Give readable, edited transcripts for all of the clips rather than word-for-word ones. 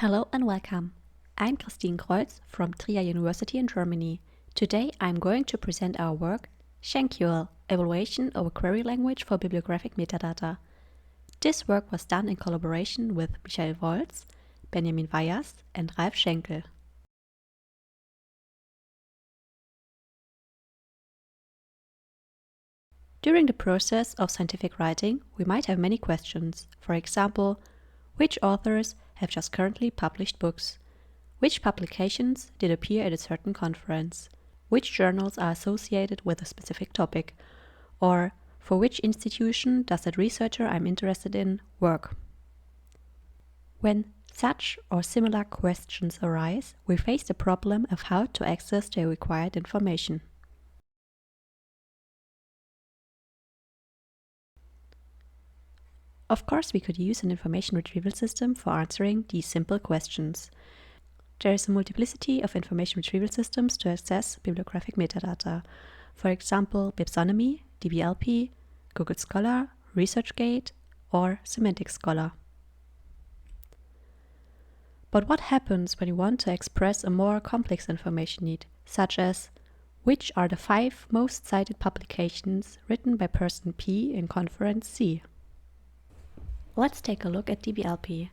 Hello and welcome. I'm Christin Kreutz from Trier University in Germany. Today I'm going to present our work, SchenQL, Evaluation of a Query Language for Bibliographic Metadata. This work was done in collaboration with Wolz, Weyers and Ralf Schenkel. During the process of scientific writing, we might have many questions. For example, which authors have just currently published books? Which publications did appear at a certain conference? Which journals are associated with a specific topic? Or for which institution does that researcher I'm interested in work? When such or similar questions arise, we face the problem of how to access the required information. Of course, we could use an information retrieval system for answering these simple questions. There is a multiplicity of information retrieval systems to access bibliographic metadata. For example, Bibsonomy, DBLP, Google Scholar, ResearchGate, or Semantic Scholar. But what happens when you want to express a more complex information need, such as which are the 5 most cited publications written by person P in conference C? Let's take a look at DBLP.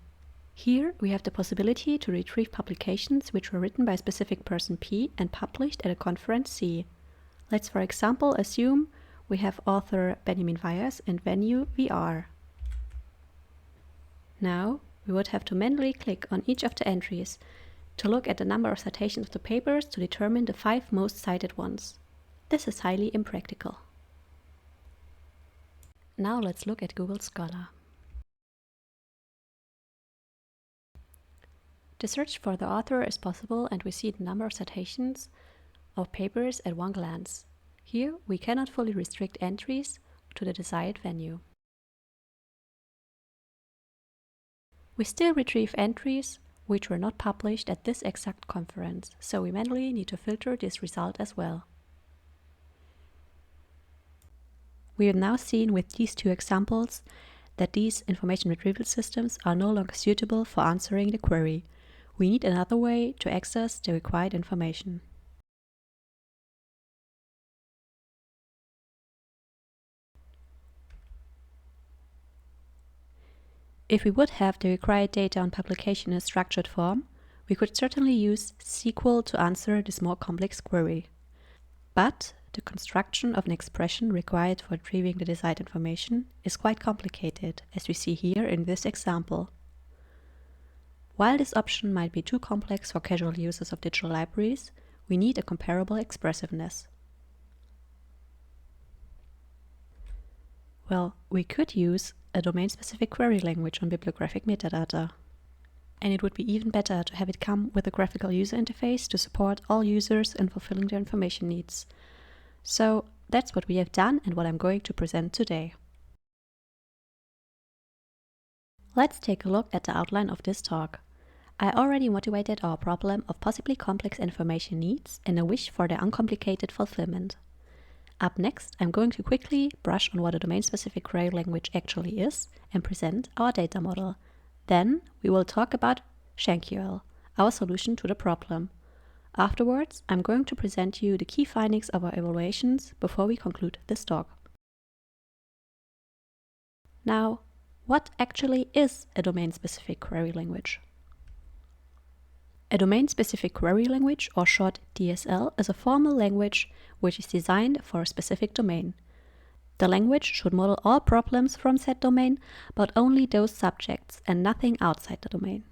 Here we have the possibility to retrieve publications which were written by a specific person P and published at a conference C. Let's for example assume we have author Benjamin Weyers and venue VR. Now we would have to manually click on each of the entries to look at the number of citations of the papers to determine the 5 most cited ones. This is highly impractical. Now let's look at Google Scholar. The search for the author is possible and we see the number of citations of papers at one glance. Here we cannot fully restrict entries to the desired venue. We still retrieve entries which were not published at this exact conference, so we manually need to filter this result as well. We have now seen with these 2 examples that these information retrieval systems are no longer suitable for answering the query. We need another way to access the required information. If we would have the required data on publication in a structured form, we could certainly use SQL to answer this more complex query. But the construction of an expression required for retrieving the desired information is quite complicated, as we see here in this example. While this option might be too complex for casual users of digital libraries, we need a comparable expressiveness. Well, we could use a domain-specific query language on bibliographic metadata. And it would be even better to have it come with a graphical user interface to support all users in fulfilling their information needs. So that's what we have done and what I'm going to present today. Let's take a look at the outline of this talk. I already motivated our problem of possibly complex information needs and a wish for their uncomplicated fulfillment. Up next, I'm going to quickly brush on what a domain-specific query language actually is and present our data model. Then we will talk about SchenQL, our solution to the problem. Afterwards, I'm going to present you the key findings of our evaluations before we conclude this talk. Now, what actually is a domain-specific query language? A domain-specific query language, or short DSL, is a formal language which is designed for a specific domain. The language should model all problems from said domain, but only those subjects and nothing outside the domain.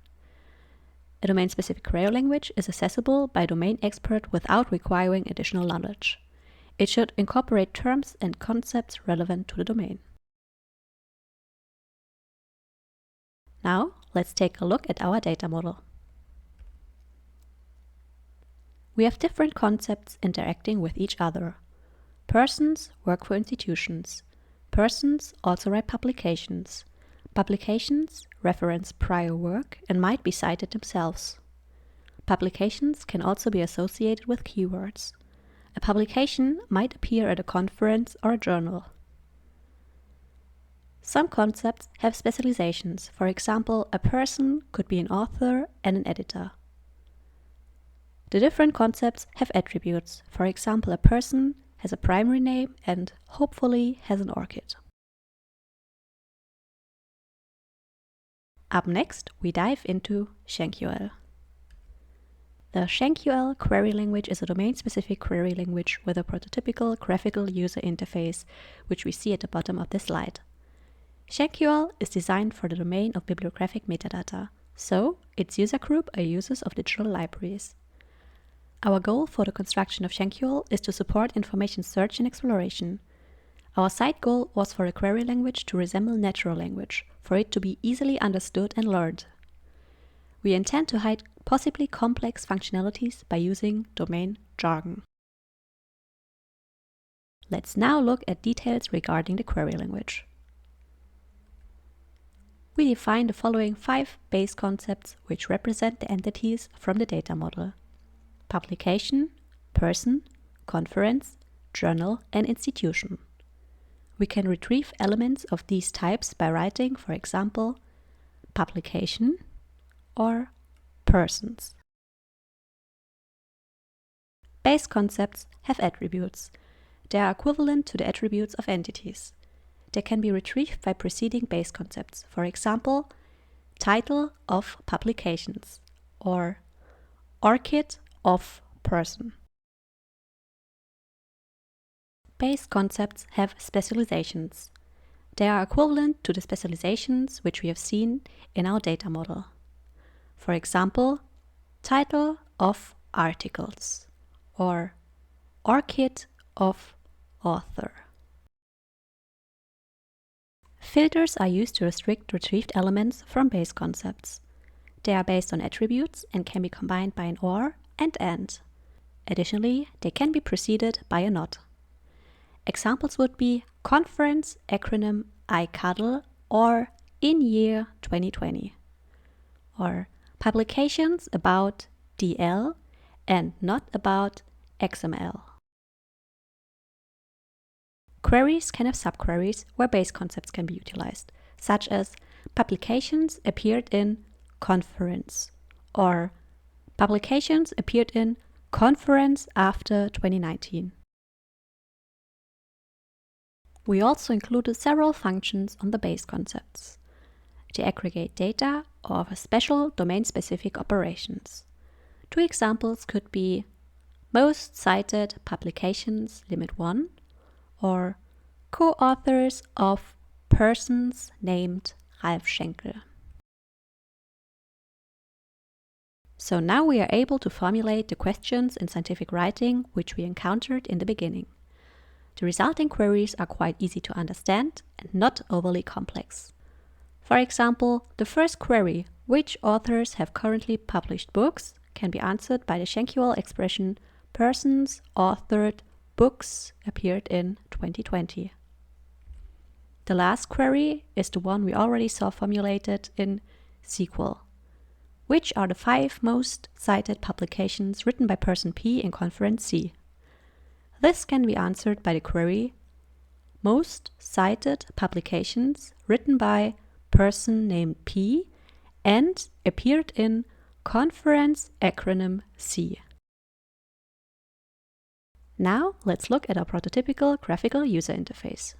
A domain-specific query language is accessible by a domain expert without requiring additional knowledge. It should incorporate terms and concepts relevant to the domain. Now, let's take a look at our data model. We have different concepts interacting with each other. Persons work for institutions. Persons also write publications. Publications reference prior work and might be cited themselves. Publications can also be associated with keywords. A publication might appear at a conference or a journal. Some concepts have specializations. For example, a person could be an author and an editor. The different concepts have attributes. For example, a person has a primary name and hopefully has an orchid. Up next, we dive into SchenQL. The SchenQL query language is a domain-specific query language with a prototypical graphical user interface, which we see at the bottom of the slide. SchenQL is designed for the domain of bibliographic metadata, so its user group are users of digital libraries. Our goal for the construction of SchenQL is to support information search and exploration. Our side goal was for a query language to resemble natural language, for it to be easily understood and learned. We intend to hide possibly complex functionalities by using domain jargon. Let's now look at details regarding the query language. We define the following 5 base concepts which represent the entities from the data model: publication, person, conference, journal, and institution. We can retrieve elements of these types by writing, for example, publication or persons. Base concepts have attributes. They are equivalent to the attributes of entities. They can be retrieved by preceding base concepts, for example, title of publications or orchid of person. Base concepts have specializations. They are equivalent to the specializations which we have seen in our data model. For example, title of articles or orchid of author. Filters are used to restrict retrieved elements from base concepts. They are based on attributes and can be combined by an or and and. Additionally, they can be preceded by a not. Examples would be conference acronym ICADL or in year 2020, or publications about DL and not about XML. Queries can have subqueries where base concepts can be utilized, such as publications appeared in conference or publications appeared in conference after 2019. We also included several functions on the base concepts. They aggregate data or offer special domain-specific operations. 2 examples could be most cited publications limit 1 or co-authors of persons named Ralf Schenkel. So now we are able to formulate the questions in scientific writing which we encountered in the beginning. The resulting queries are quite easy to understand and not overly complex. For example, the first query, which authors have currently published books, can be answered by the SchenQL expression persons authored books appeared in 2020. The last query is the one we already saw formulated in SchenQL. Which are the 5 most cited publications written by person P in conference C? This can be answered by the query most cited publications written by person named P and appeared in conference acronym C. Now let's look at our prototypical graphical user interface.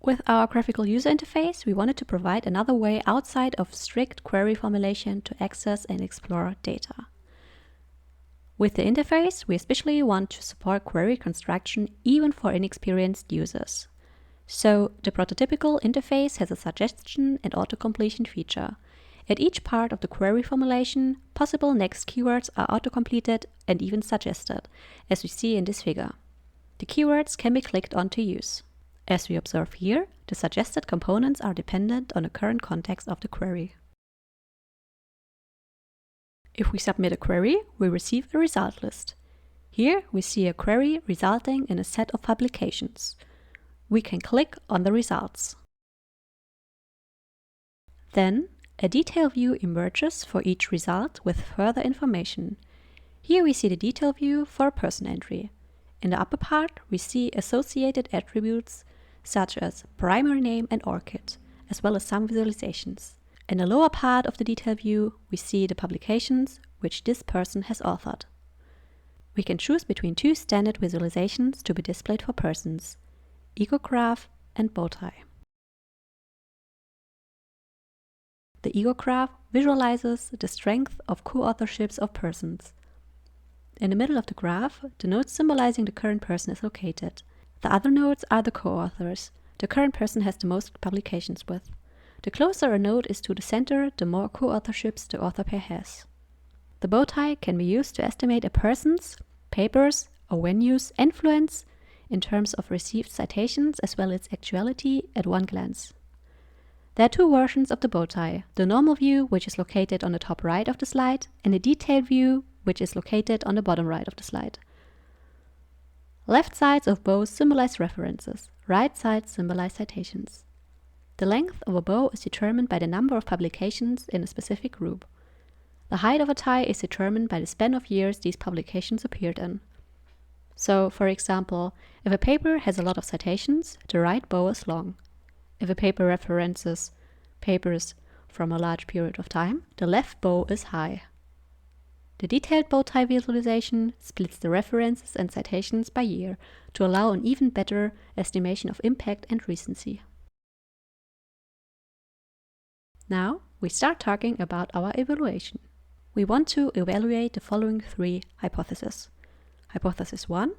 With our graphical user interface, we wanted to provide another way outside of strict query formulation to access and explore data. With the interface, we especially want to support query construction even for inexperienced users. So the prototypical interface has a suggestion and autocompletion feature. At each part of the query formulation, possible next keywords are autocompleted and even suggested, as we see in this figure. The keywords can be clicked on to use. As we observe here, the suggested components are dependent on the current context of the query. If we submit a query, we receive a result list. Here we see a query resulting in a set of publications. We can click on the results. Then, a detail view emerges for each result with further information. Here we see the detail view for a person entry. In the upper part, we see associated attributes such as primary name and ORCID, as well as some visualizations. In the lower part of the detail view, we see the publications which this person has authored. We can choose between two standard visualizations to be displayed for persons: ego graph and bow tie. The ego graph visualizes the strength of co-authorships of persons. In the middle of the graph, the node symbolizing the current person is located. The other nodes are the co-authors the current person has the most publications with. The closer a node is to the center, the more co-authorships the author pair has. The bow tie can be used to estimate a person's, paper's, or venue's influence in terms of received citations as well as actuality at one glance. There are two versions of the bow tie: the normal view, which is located on the top right of the slide, and the detailed view, which is located on the bottom right of the slide. Left sides of bows symbolize references, right sides symbolize citations. The length of a bow is determined by the number of publications in a specific group. The height of a tie is determined by the span of years these publications appeared in. So, for example, if a paper has a lot of citations, the right bow is long. If a paper references papers from a large period of time, the left bow is high. The detailed bow tie visualization splits the references and citations by year to allow an even better estimation of impact and recency. Now we start talking about our evaluation. We want to evaluate the following three hypotheses. Hypothesis 1.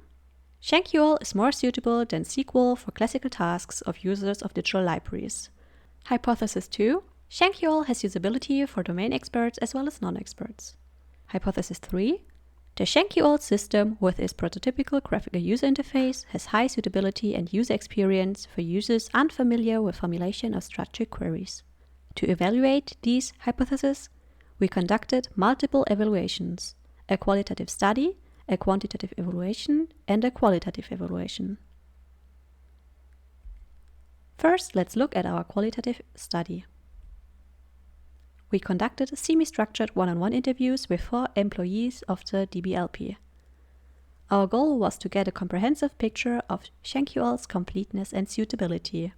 SchenQL is more suitable than SQL for classical tasks of users of digital libraries. Hypothesis 2. SchenQL has usability for domain experts as well as non-experts. Hypothesis 3. The SchenQL system with its prototypical graphical user interface has high suitability and user experience for users unfamiliar with formulation of structured queries. To evaluate these hypotheses, we conducted multiple evaluations: a qualitative study, a quantitative evaluation, and a qualitative evaluation. First, let's look at our qualitative study. We conducted semi-structured one-on-one interviews with 4 employees of the DBLP. Our goal was to get a comprehensive picture of SchenQL's completeness and suitability.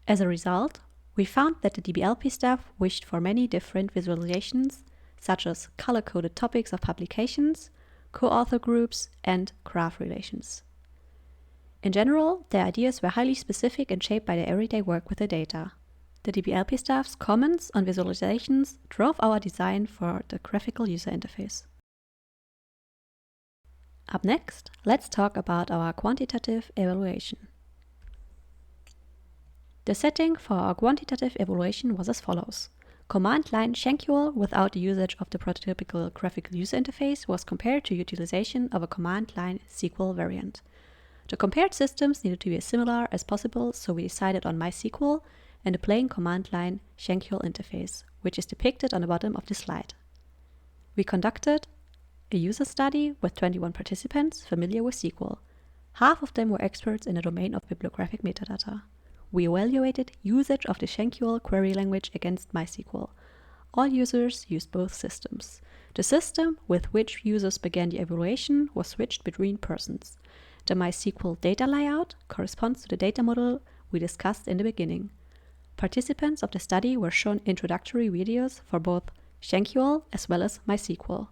As a result, we found that the DBLP staff wished for many different visualizations, such as color-coded topics of publications, co-author groups, and graph relations. In general, their ideas were highly specific and shaped by their everyday work with the data. The DBLP staff's comments on visualizations drove our design for the graphical user interface. Up next, let's talk about our quantitative evaluation. The setting for our quantitative evaluation was as follows. Command line SchenQL without the usage of the prototypical graphical user interface was compared to utilization of a command line SQL variant. The compared systems needed to be as similar as possible, so we decided on MySQL and a plain command line SchenQL interface, which is depicted on the bottom of the slide. We conducted a user study with 21 participants familiar with SQL. Half of them were experts in the domain of bibliographic metadata. We evaluated usage of the SchenQL query language against MySQL. All users used both systems. The system with which users began the evaluation was switched between persons. The MySQL data layout corresponds to the data model we discussed in the beginning. Participants of the study were shown introductory videos for both SchenQL as well as MySQL.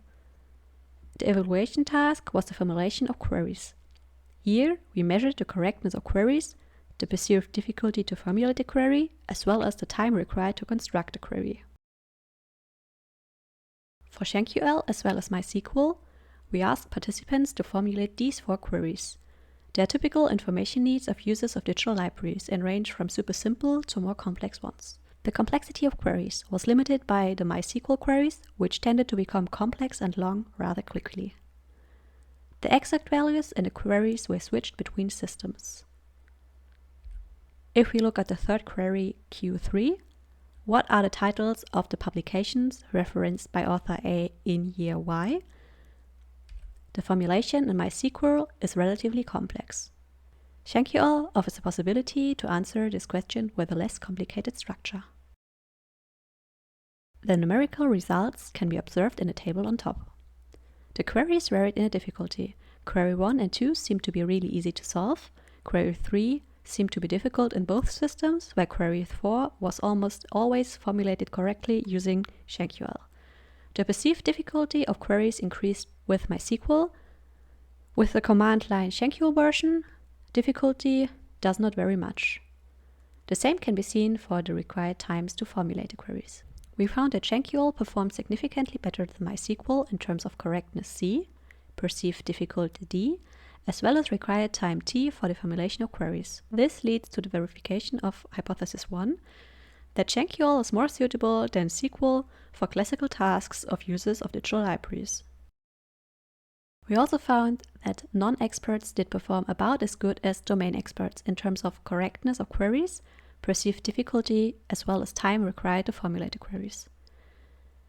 The evaluation task was the formulation of queries. Here, we measured the correctness of queries, the perceived difficulty to formulate the query, as well as the time required to construct the query. For SchenQL as well as MySQL, we asked participants to formulate these 4 queries. They are typical information needs of users of digital libraries and range from super simple to more complex ones. The complexity of queries was limited by the MySQL queries, which tended to become complex and long rather quickly. The exact values in the queries were switched between systems. If we look at the third query, Q3, what are the titles of the publications referenced by author A in year Y? The formulation in MySQL is relatively complex. SchenQL offers the possibility to answer this question with a less complicated structure. The numerical results can be observed in the table on top. The queries varied in a difficulty. Query 1 and 2 seem to be really easy to solve. Query 3 seemed to be difficult in both systems, while Query 4 was almost always formulated correctly using SchenQL. The perceived difficulty of queries increased with MySQL. With the command line SchenQL version, difficulty does not vary much. The same can be seen for the required times to formulate the queries. We found that SchenQL performed significantly better than MySQL in terms of correctness C, perceived difficulty D, as well as required time T for the formulation of queries. This leads to the verification of hypothesis 1, that SchenQL is more suitable than SQL for classical tasks of users of digital libraries. We also found that non-experts did perform about as good as domain experts in terms of correctness of queries, perceived difficulty, as well as time required to formulate the queries.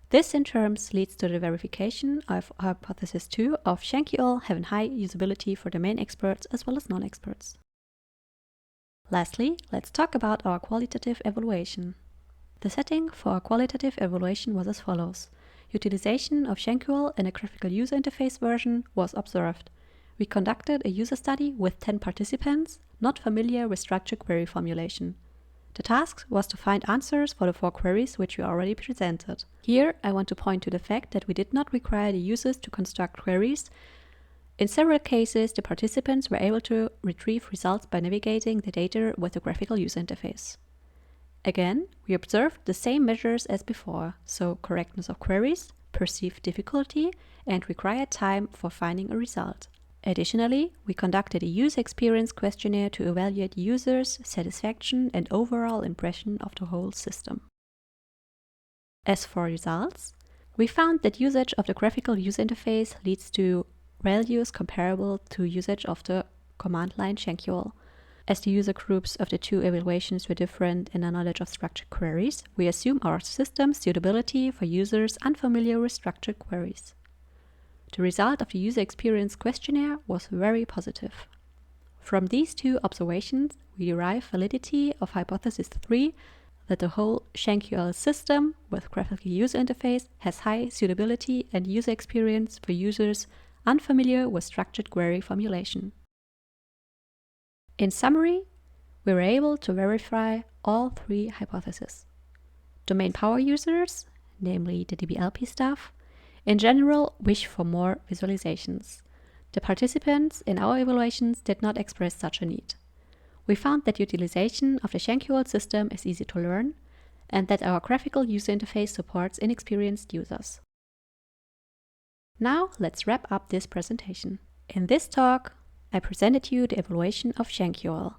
This in terms leads to the verification of hypothesis 2 of SchenQL having high usability for domain experts as well as non-experts. Lastly, let's talk about our qualitative evaluation. The setting for our qualitative evaluation was as follows. Utilization of SchenQL in a graphical user interface version was observed. We conducted a user study with 10 participants not familiar with structured query formulation. The task was to find answers for the 4 queries which we already presented. Here, I want to point to the fact that we did not require the users to construct queries. In several cases, the participants were able to retrieve results by navigating the data with the graphical user interface. Again, we observed the same measures as before, so correctness of queries, perceived difficulty, and required time for finding a result. Additionally, we conducted a user experience questionnaire to evaluate users' satisfaction and overall impression of the whole system. As for results, we found that usage of the graphical user interface leads to values comparable to usage of the command line SchenQL. As the user groups of the 2 evaluations were different in their knowledge of structured queries, we assume our system's suitability for users unfamiliar with structured queries. The result of the user experience questionnaire was very positive. From these 2 observations, we derive validity of hypothesis 3 that the whole SchenQL system with graphical user interface has high suitability and user experience for users unfamiliar with structured query formulation. In summary, we were able to verify all 3 hypotheses. Domain power users, namely the DBLP staff, in general wish for more visualizations. The participants in our evaluations did not express such a need. We found that utilization of the SchenQL system is easy to learn and that our graphical user interface supports inexperienced users. Now let's wrap up this presentation. In this talk, I presented you the evaluation of SchenQL,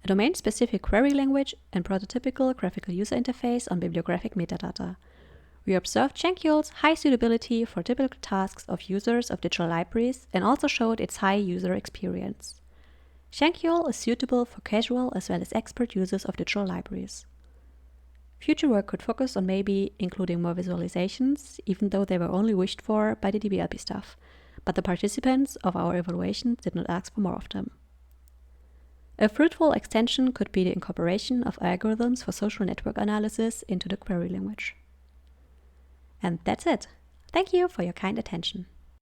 a domain-specific query language and prototypical graphical user interface on bibliographic metadata. We observed SchenQL's high suitability for typical tasks of users of digital libraries and also showed its high user experience. SchenQL is suitable for casual as well as expert users of digital libraries. Future work could focus on maybe including more visualizations, even though they were only wished for by the DBLP staff, but the participants of our evaluation did not ask for more of them. A fruitful extension could be the incorporation of algorithms for social network analysis into the query language. And that's it. Thank you for your kind attention.